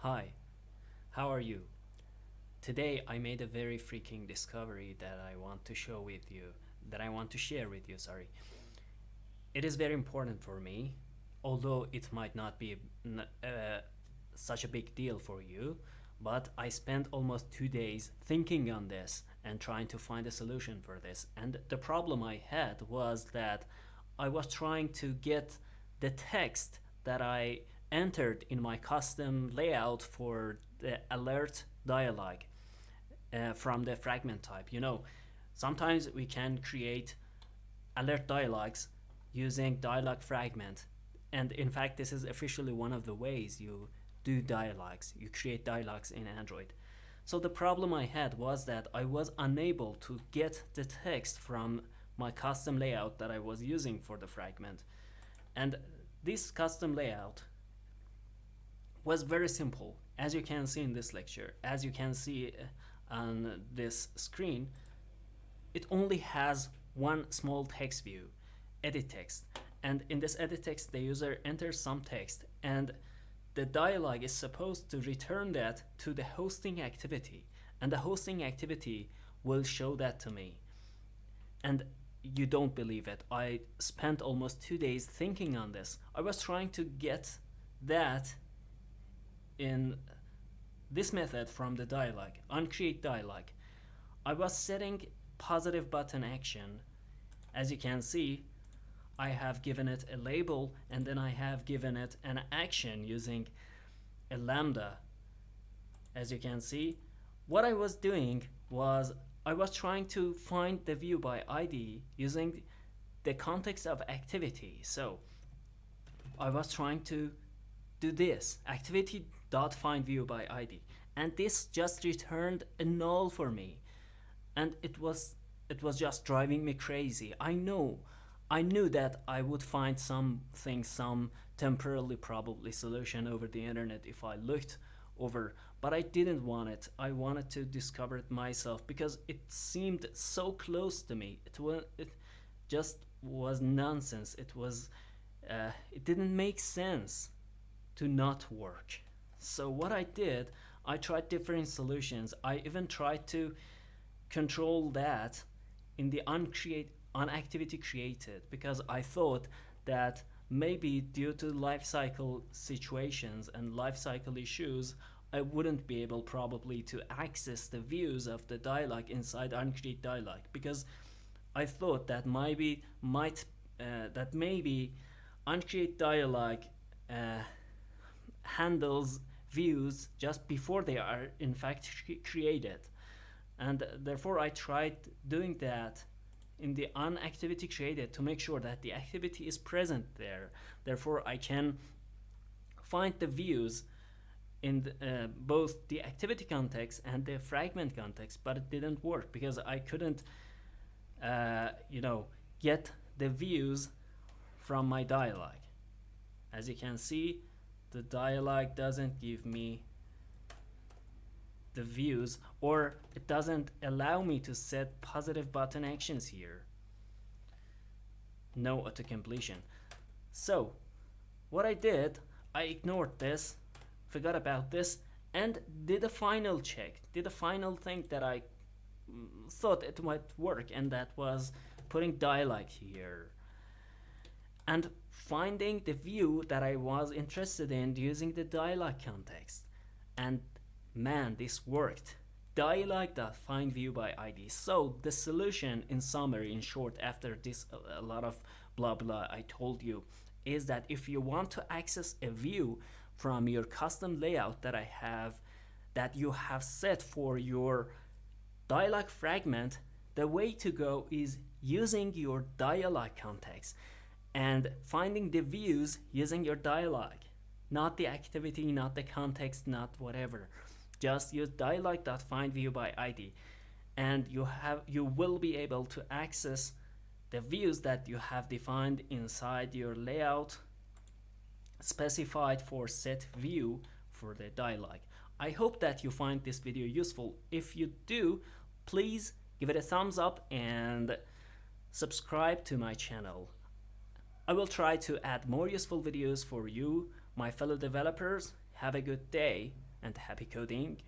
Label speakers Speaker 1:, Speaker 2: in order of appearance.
Speaker 1: Hi, how are you? Today I made a very freaking discovery that I want to show with you, that I want to share with you, sorry. It is very important for me, although it might not be such a big deal for you, but I spent almost 2 days thinking on this and trying to find a solution for this. And the problem I had was that I was trying to get the text that I entered in my custom layout for the alert dialog from the fragment type. Sometimes we can create alert dialogs using DialogFragment. And in fact, this is officially one of the ways you do dialogs. You create dialogs in Android. So the problem I had was that I was unable to get the text from my custom layout that I was using for the fragment. And this custom layout was very simple. As you can see in this lecture, as you can see on this screen, it only has one small text view, edit text. And in this edit text, the user enters some text, and the dialog is supposed to return that to the hosting activity. And the hosting activity will show that to me. And you don't believe it. I spent almost 2 days thinking on this. I was trying to get that in this method from the dialog, onCreate dialog. I was setting positive button action. As you can see, I have given it a label, and then I have given it an action using a lambda. As you can see, what I was doing was I was trying to find the view by ID using the context of activity. So I was trying to do this, activity.findViewById, by ID, and this just returned a null for me, and it was just driving me crazy. I knew that I would find some temporarily probably solution over the internet if I looked over, but I didn't want it. I wanted to discover it myself because it seemed so close to me. It just was nonsense. It didn't make sense to not work. So what I did, I tried different solutions. I even tried to control that in the on activity created, because I thought that maybe due to life cycle situations and life cycle issues, I wouldn't be able probably to access the views of the dialog inside onCreate dialog, because I thought that maybe onCreate dialog handles views just before they are in fact created, and therefore I tried doing that in the onActivity created to make sure that the activity is present there. Therefore I can find the views in both the activity context and the fragment context, but it didn't work because I couldn't get the views from my dialog. As you can see, the dialog doesn't give me the views, or it doesn't allow me to set positive button actions here. No auto completion. So what I did, I ignored this, forgot about this, and did a final check, did a final thing that I thought it might work, and that was putting dialog here and finding the view that I was interested in using the dialog context. And man, this worked. Dialog.findViewById. So the solution, in summary, in short, after this a lot of blah blah I told you, is that if you want to access a view from your custom layout that you have set for your dialog fragment, the way to go is using your dialog context and finding the views using your dialog, not the activity, not the context, not whatever. Just use dialog.findViewById, and you will be able to access the views that you have defined inside your layout specified for set view for the dialog. I hope that you find this video useful. If you do, please give it a thumbs up and subscribe to my channel. I will try to add more useful videos for you, my fellow developers. Have a good day. and happy coding.